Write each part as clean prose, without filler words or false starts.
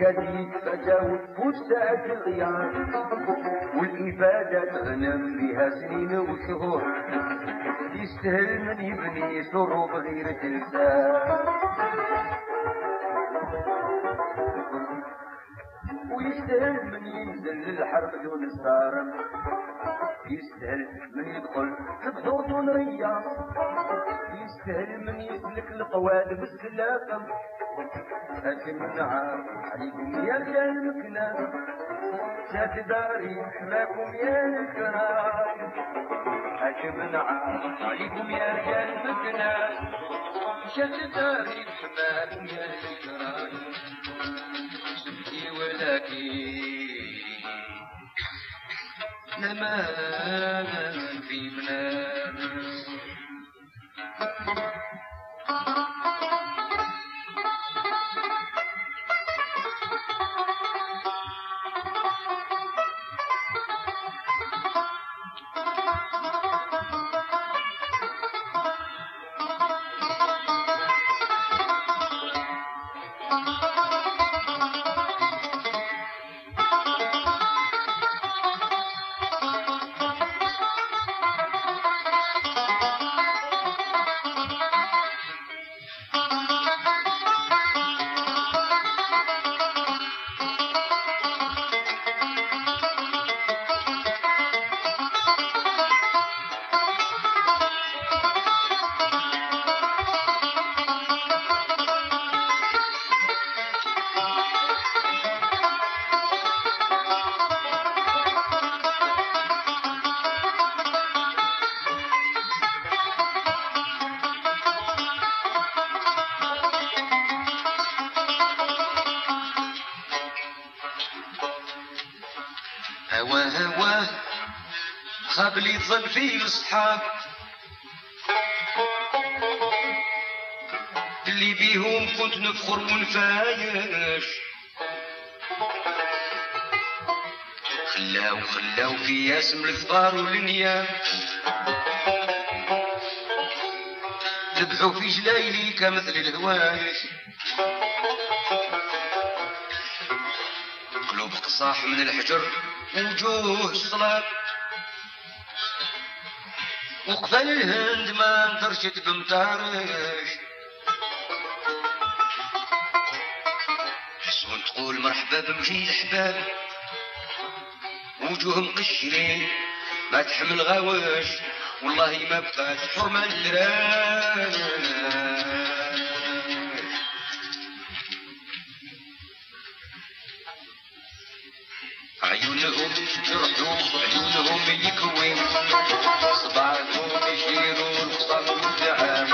كذيك فتاوي تفوت ساعة الغيار، والإفادة تغنم فيها سنين وشهور، يستاهل من يبني سرو بغير تلسان، ويستاهل من ينزل للحرب دون الصار، يستاهل من يدخل للبحور دون رياض، يستاهل من يسلك القوالب السلافة. لكن نعم عليكم يا رجال المكنة، شات داري حماكم يا الكرام، لكن نعم عليكم يا رجال المكنة، شات داري حماكم يا الكرام. ولكن لما في منام هوا خاب لي ظل فيه الصحاب اللي بيهم كنت نفخر ونفايش، خلاو في ياسم الفطار والنيام، ذبحوا في جلايلي كمثل الهوايش، قلوب قصاح من الحجر وجوه الصلاة، وقفل الهند ما انترشت بمطارش، حسون تقول مرحبا بمجي الحباب، وجوه مقشرين ما تحمل غواش، والله ما بقات حرمة الدراج. عيونهم يرحوا عيونهم يكوي، صباعهم يشيروا الخصام والدعام،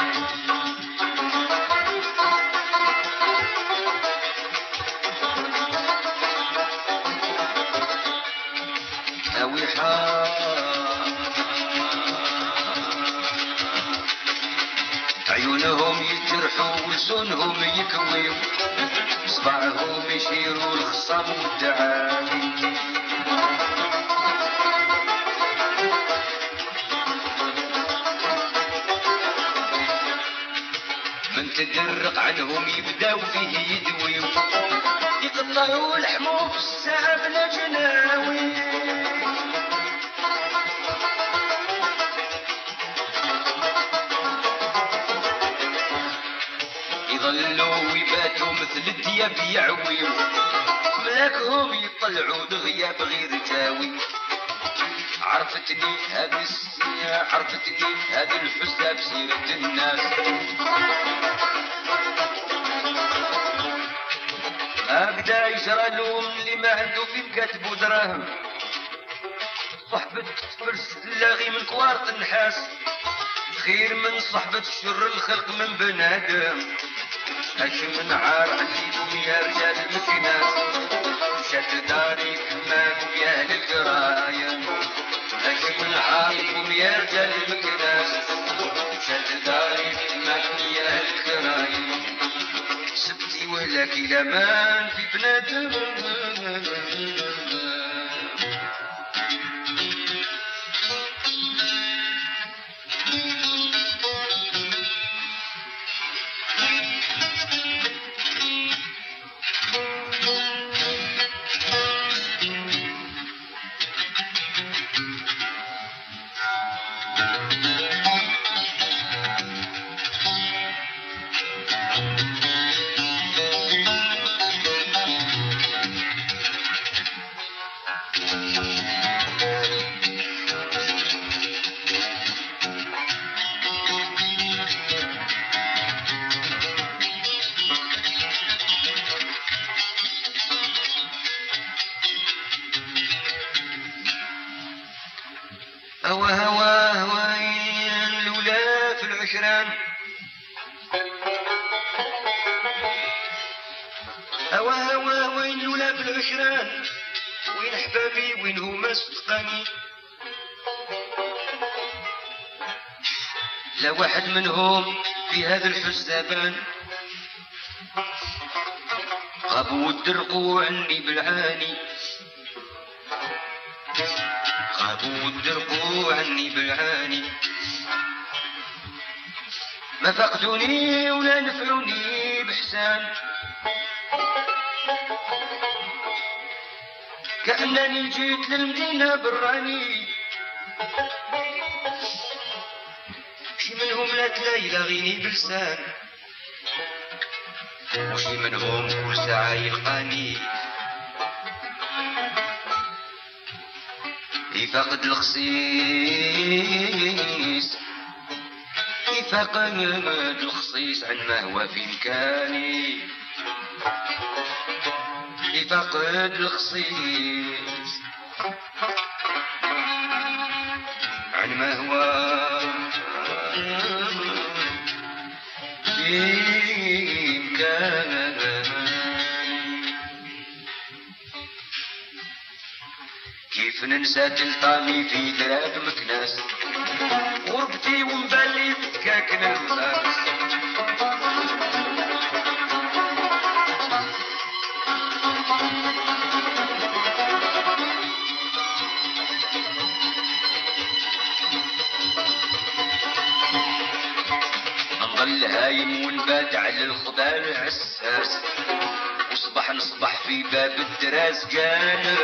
أوي عيونهم يجرحوا ولسانهم يكوي، صباعهم يشيروا الخصام والدعام، من تدرق عنهم يبداو فيه يدويو، يقطعوا لحمو في الساعة بلا جناوي، يظلوا ويباتوا مثل الدياب يعويو، ماكهم يطلعوا دغيا بغير تاوي. عرفتني هذه السنة عرفتني هذه الحسنى بسيرة الناس، هكذا يجرى لهم اللي ما عنده فين كاتبو دراهم، صحبة تفرس اللاغي من كوارط النحاس، خير من صحبة شر الخلق من بنادم. اش من عار عليكم يا رجال المكناس، شد داري حماكم يا اهل القرايه، اش من عاركم يا رجال المكناس، شد داري حماكم يا اهل القرايه، سبتي ولك الامان في بنادم. هوا وين لولا بالعشران، وين احبابي وين هما صدقاني. لا واحد منهم في هذا الحسابان، غابوا ودرقوا عني بالعاني، غابوا ودرقوا عني بالعاني. ما فقدوني ولا نفعوني بحسان، كأنني جيت للمدينة براني. شي منهم لا تلاقي لاغيني بلسان، وشي منهم كل ساعة يلقاني. يفقد الخصيص، يفقد الخصيص عن ما هو في مكاني. يفقد الخصيص عن ما هو في مكاني. كيف ننسى تلطامي في تراب مكناس، غربتي ومبالي بتكاكن المخاس. نظل هايم ونبات على الخضار عساس، وصبح نصبح في باب الدراس جانا.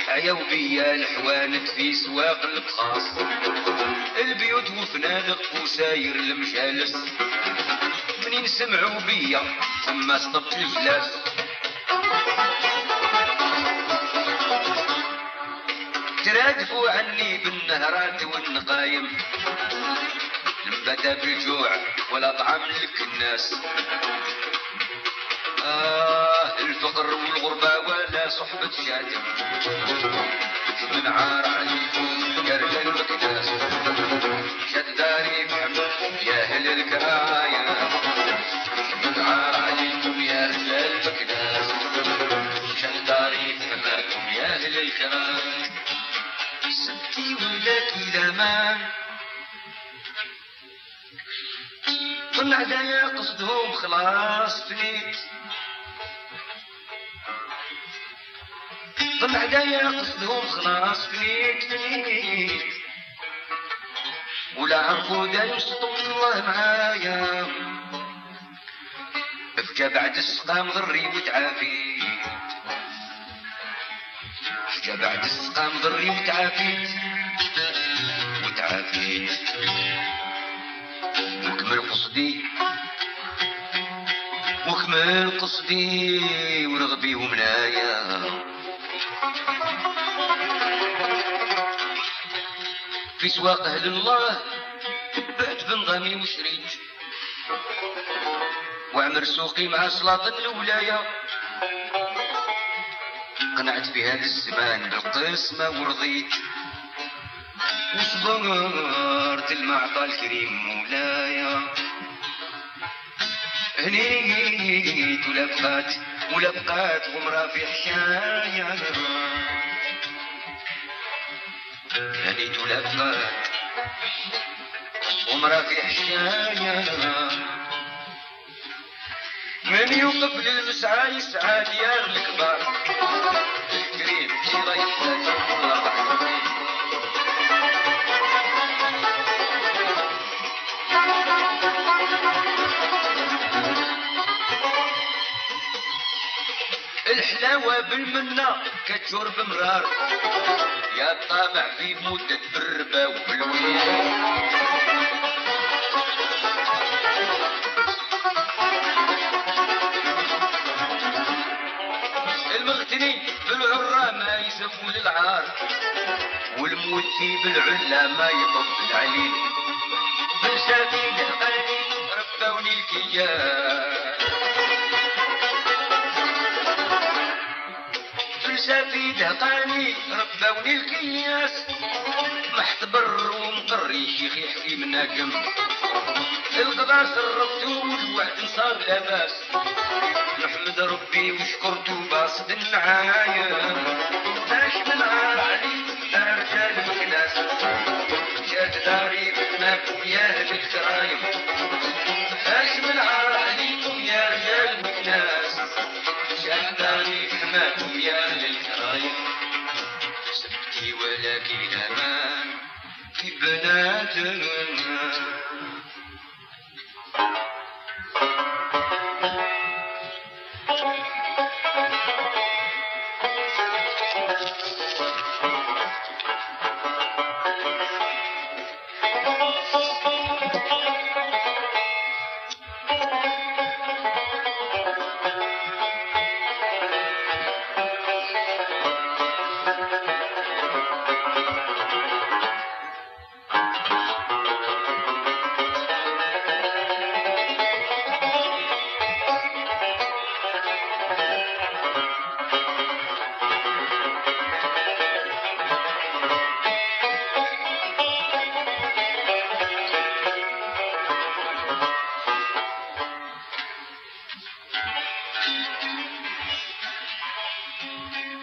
عياو بيا الحوانت في سواق البخاص، البيوت وفنادق وساير المجالس. منين سمعوا بيا ثم صطبت الجلاس. ترادفوا عني بالنهرات والنقايم، بدا بالجوع ولا طعام لك الناس. الفقر والغربة ولا صحبة شاتم، من عار عليكم قرب المكناس. شد داري محمد يا أهل الكرايا، من عار عليكم يا أهل المكناس. شد داري محمد يا أهل الكرايا. سبتي ولك الأمان، ظن عدايا قصدهم خلاص فنيت. ظن عدايا قصدهم خلاص فنيت. ولا عرفوا دا يسطوا الله معايا. بكى بعد السقام ضري وتعافيت، بكى بعد السقام ضري وتعافيت. وكمل قصدي وكمل قصدي ورغبي ومنايا. في سواق أهل الله بعت بنظامي وشريت، وعمر سوقي مع سلاطة الولاية. قنعت في هذا الزمان بالقسمة ورضيت، وصبرت المعطى الكريم مولايا. هنيت ولا بقات غمرة في حشايا. هنيت ولا بقات غمرة في حشايا. من يوقف للمسعى يسعى ديار الكبار. الكريم شي رايح الحلاوة بالمنة كتجور بمرار، يا طامع في مدة بالربا وبالويل. المغتني بالعرة ما يزفوا للعار، والموتي بالعلا ما يطب العليل. فلسافي دهقاني ربوني الكيان، فلسافي دهقاني ربوني الكياس. محتبر صبري شيخ يحكي مناكم القضاء سربتو والوعد صار لاباس نحمد ربي وشكرتو باصد النعايم باش من علي يا رجال مكناس جات داري بناكم يا اهل الكرايم باش من عليكم يا رجال مكناس جات داري بناكم يا اهل الكرايم سبتي ولكن امان في بناتنا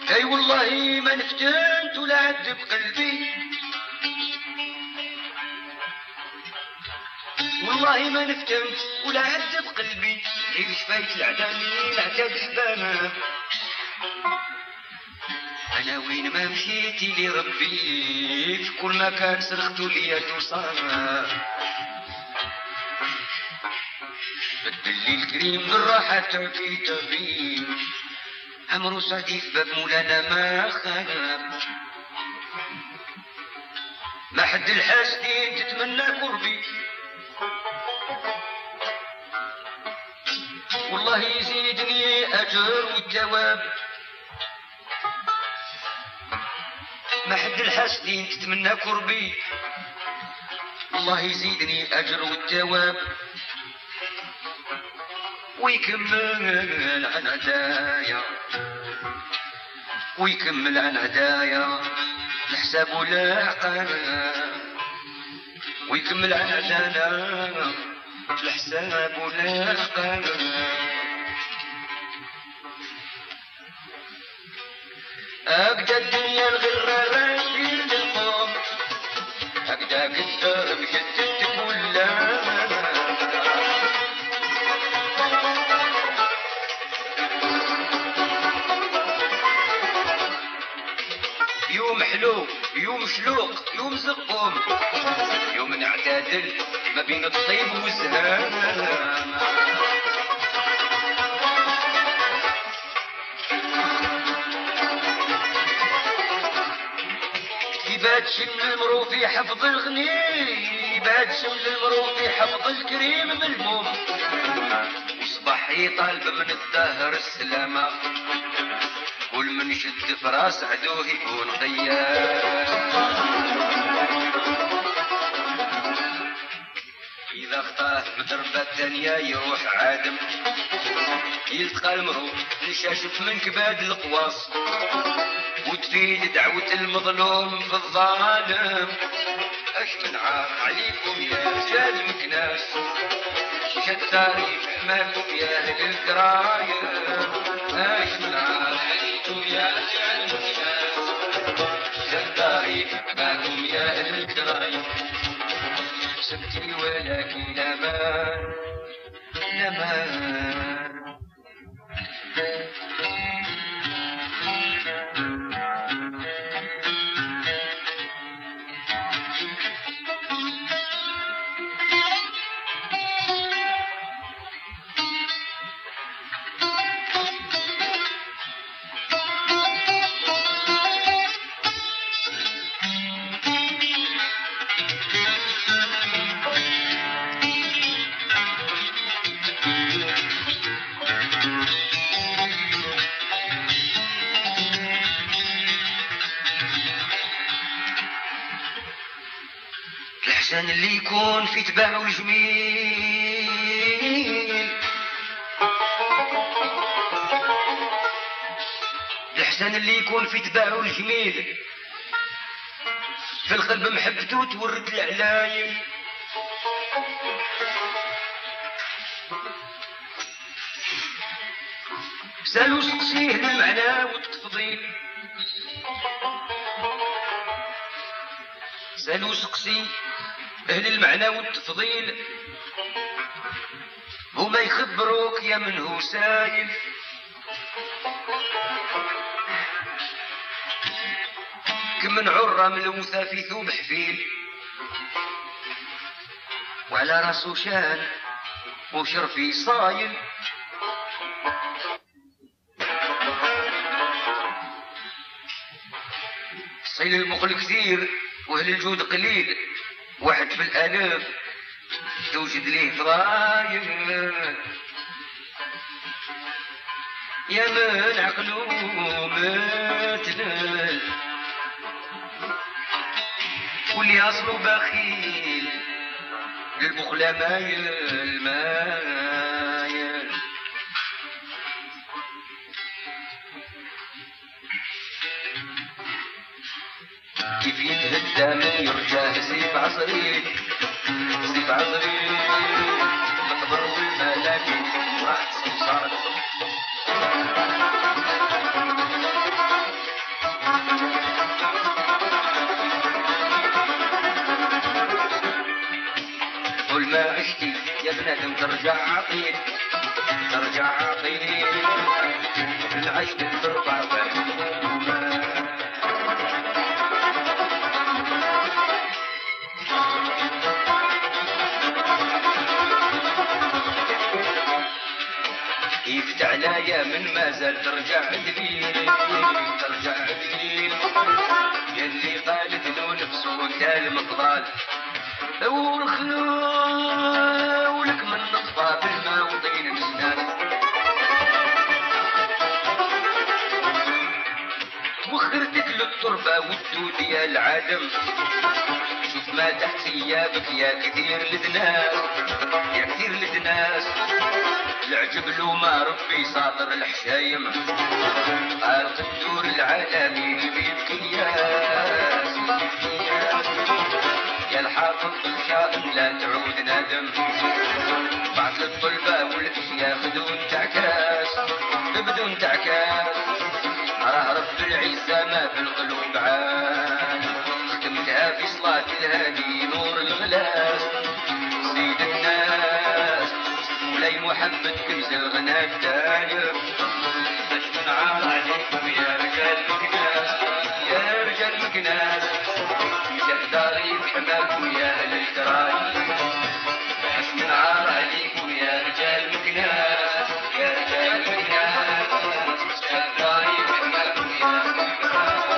اي والله ما نفتنت ولا عذب قلبي والله ما نفتنت ولا عذب قلبي غير شفايت العدامي العتاد حبانا انا وين ما مشيتي لربي في كل مكان صرختو ليا توصانا بدل لي الكريم بالراحة تعطي تبي عمرو سعدي في باب مولانا ما خاب ما حد الحاسدين تتمنى قربي والله يزيدني اجر والثواب ما حد الحاسدين تتمنى قربي الله يزيدني اجر والثواب ويكمل عن هدايا ويكمل عن هدايا الحساب ولا عقانا ويكمل عن هدانا الحساب ولا عقانا أبدا الدنيا الغرة راشدين للقوم أبدا قدر مشتت ولا يوم حلو يوم شلوق يوم زقوم يوم نعتدل ما بين الطيب والزهام يبات شمل المرو في حفظ الغني يبات شمل المرو في حفظ الكريم ملموم وصبح يطالب من الدهر السلامة كل من يشد فراس عدوه يكون خيال إذا اخطاه بدربة ثانية يروح عادم يلتقى المرو نشاشف من كباد القواص وتفيد دعوة المظلوم في الظالم اش من عار عليكم يا رجال مكناس شتاري حماكم يا اهل الكرايم اش من عار عليكم يا رجال مكناس شتاري حماكم يا اهل الكرايم سبتي ولكن امان امان الإحسان اللي يكون في تباعه الجميل الإحسان اللي يكون في تباعه الجميل في القلب محبته تورد العلايم. سالو سقسيه للمعنى والتفضيل، سالو سقسي اهل المعنى والتفضيل، هما يخبروك يا من هو سايل. كمن عرة ملوثة في ثوب حفيل، وعلى راسو شان وشرفي صايل. صيل المقل كثير واهل الجود قليل، واحد في الالف توجد ليه فضايل. يا من عقلو متلل واللي اصله بخيل، للبخل مايل مايل. كيف يتهدى من يرجع سيف عصري، سيف عصري مقبر والملاكي وراح سمسار. طول ما عشتي يا بنادم ترجع عقيل، ترجع عقيل العيش ترفع بالهموم. كيف تعلايا من ما زال ترجع دليل، ترجع دليل يلي قالت له نفسه انت المفضال. ولك من نطفى بالماء وطين الاسنان، وخرتك للتربة والدود يا العدم. شوف ما تحت ثيابك يا كثير لدناس، يا كثير لدناس. العجب له ما ربي ساطر الحشايم، خالق الدور العالمي بيدك الياس. يا الحافظ بالشائم لا تعود نادم، بعد الطلبة والاشياء بدون تعكاس، بدون تعكاس. راه رب العزة ما في القلوب عاد، ختمتها في صلاة الهادي نور الغلاس. سيد الناس مولاي محمد كنز الغنى الداير، باش من عار عليكم يا رجال مكناس، يا رجال مكناس. داري بحماكم يا اهل الكرايم، باش من عار عليكم يا رجال مكناس، يا رجال مكناس. داري بحماكم يا اهل الكرايم.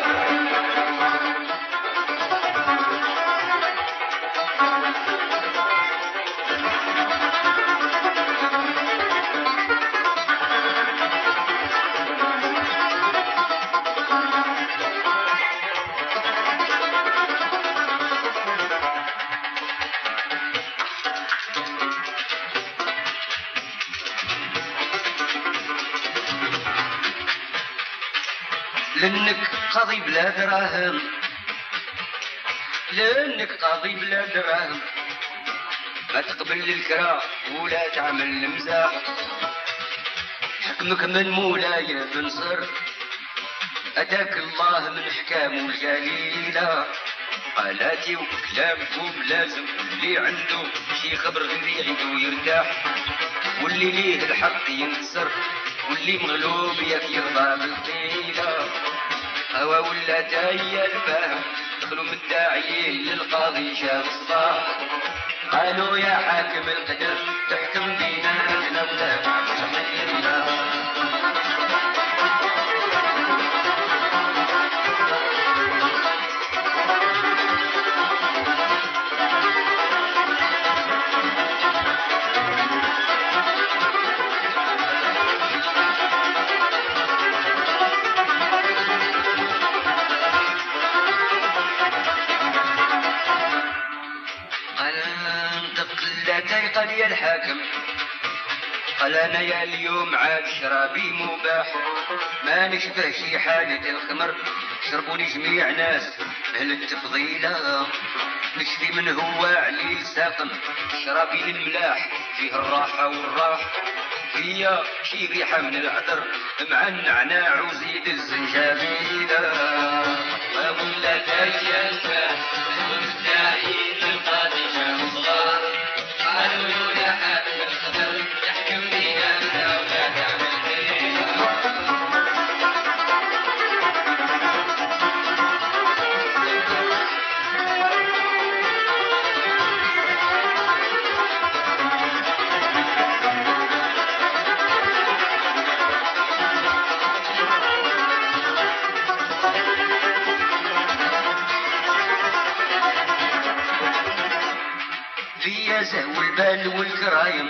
لانك قاضي بلا دراهم، لانك قاضي بلا دراهم. ما تقبل الكرا ولا تعمل المزاح، حكمك من مولاي بن صر. اتاك الله من حكامه الجليله، قالاتي وكلامكم لازم اللي عنده شي خبر غير يعيد ويرتاح، واللي ليه الحق ينتصر، واللي مغلوب ياك يرضى بالقيله. هوا ولا تايا الفهم دخلوا من الداعيين للقاضي شاف الصباح، قالوا يا حاكم القدر تحكم بيناتنا ولا تعمل غيرنا. قال يا الحاكم، قال انا يا اليوم عاد شرابي مباح، ما نشبه شي حالة الخمر شربوني جميع ناس أهل التفضيلة نشري من هو عليل ساقم شرابين الملاح فيه الراحة والراحة فيا شي ريحة من العطر مع النعناع وزيد الزنجبيلة ولا تيسا المدعين القاضي جاب صغار قالوا له يا حاكم الخضر تحكم بينا ولا تعمل زهو البال والكرايم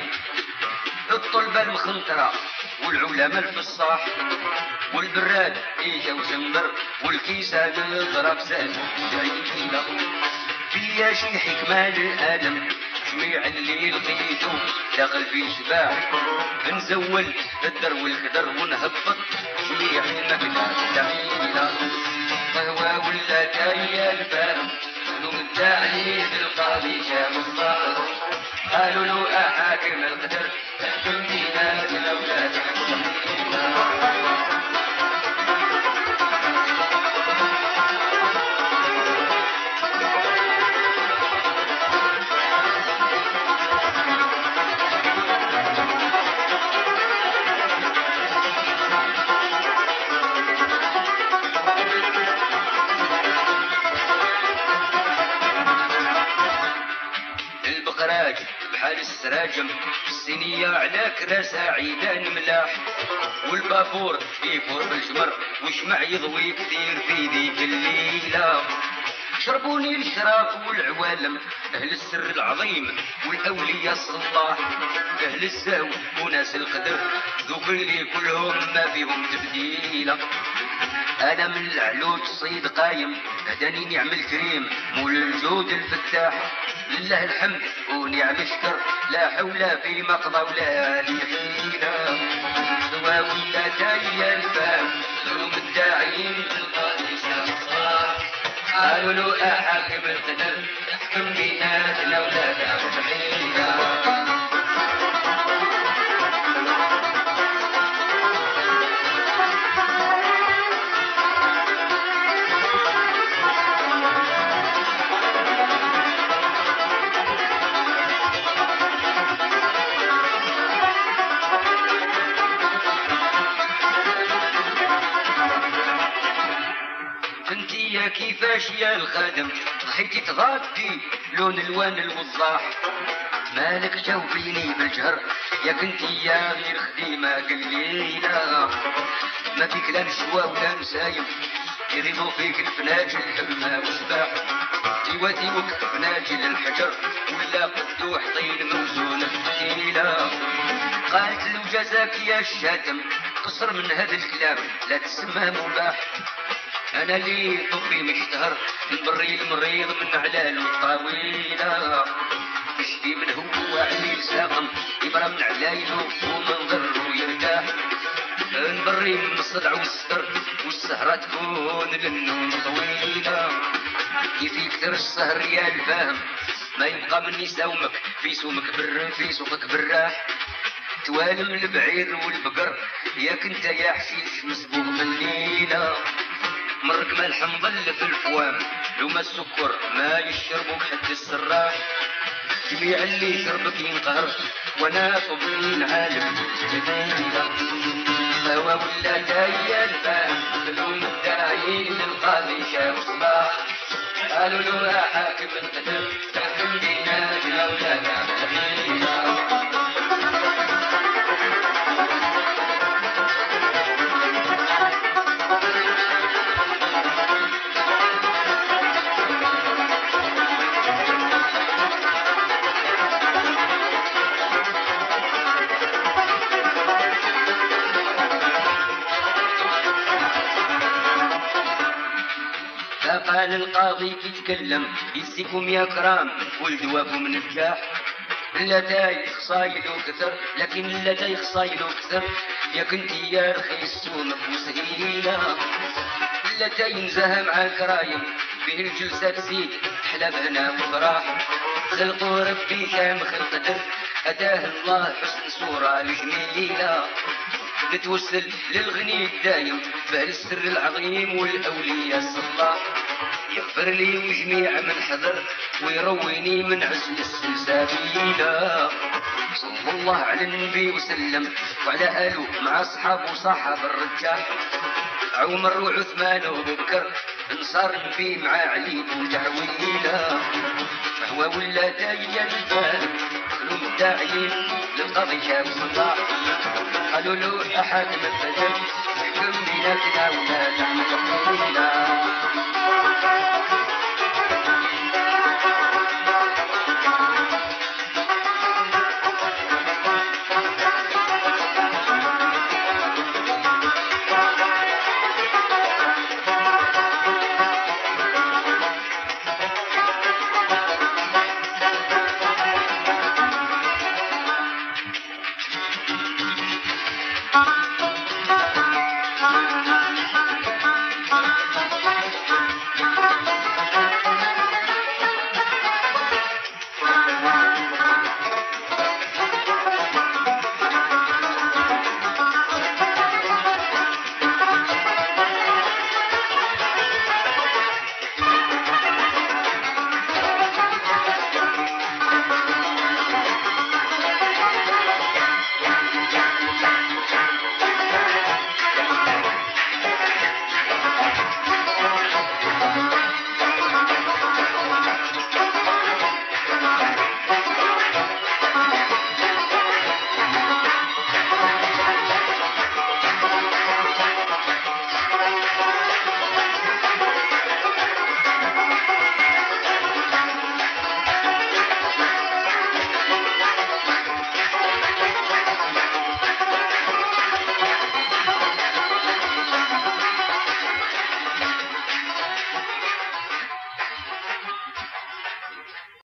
الطلبة المخنطرة والعلماء الفصاح والبراد إيجا وزمبر والكيسان ضرب سال جعيلة فيا شي حكمة للآدم جميع اللي لقيتو داخل في شباح نزول الدر والخدر ونهبط جميع المكنة جعيلة قهوة ولا تايا الفارم الداعي بالقاضي جاب الصاحب قالوا له أحاكم القدر تحكم بينا الأولاد بحال السراجم السنية على كراسة عيدان ملاح والبابور يفور بالجمر وشمع يضوي كثير في ذيك الليلة شربوني الشراب والعوالم أهل السر العظيم والأولياء الصلاح أهل الزاو وناس القدر ذوك اللي كلهم ما فيهم تبديلة أنا من العلوج صيد قايم هداني نعم الكريم مول الجود الفتاح لله الحمد ونعم الشكر لا حول في مقضى ولا لي حيلة سوا ولا تايا الفام ظلم الداعين القاضي صار قالوا له أحاكم القدر تحكم بيناتنا ولا تعمل حيلة كيفاش يا الخادم ضحيتي تغطي لون الوان الوضاح مالك جاوبيني بالجهر يا كنتي يا غير خديمة قليلة ما فيك لا نشوى ولا نسايم يغيظوا فيك الفناجل الحمى وسباح تيواتي وقت فناجل الحجر ولا قدوح طين موزون الثقيلة قالت له جزاك يا الشاتم قصر من هذا الكلام لا تسمى مباح أنا لي طبي مشتهر نبري المريض من علال الطاويلة نشفي من هو عليل ساقم يبرى من علايله ومن ضره يرتاح نبري من الصدع والستر والسهرة تكون للنوم طويلة كيف يكثر السهر يا الفهم ما يبقى مني سومك في سوقك براح توالم البعير والبقر ياك انت يا حشيش مسبوق بالليلة مرك ما الحنظل في الفوام لو ما السكر ما يشربوا حتى السراح جميع اللي شربك ينقهر وانا طبين عالم هوا ولا جاي الفام بلوم الداعين للقاضي شاف صباح قالوا له يا حاكم القدر تحكم بينا يا ولاد قال القاضي يتكلم يسيكم يا كرام ولدواكم من الجاح اللتاي خصايلو كثر لكن اللتاي خصايلو كثر يا كنتي يا رخيص سومك وسهيلة اللتاي نزاها مع الكرايم فيه الجلسة تزيد تحلى بهنا وفراح خلقوا ربي كامل قدر أتاه الله حسن صورة الجميلة نتوسل للغني الدايم بهل السر العظيم والأولياء الصلاح يغفر لي وجميع من حضر ويرويني من عزل السلسبيلة صلى الله على النبي وسلم وعلى آله مع أصحابه وصحاب الرجال عمر وعثمان وبكر انصار النبي مع علي وتعويله فهو ولا داعيا البال كلهم داعيين للقضية والصلاح قالوا له أحد من الفجر احكم بيناتنا ولا تعمل حولنا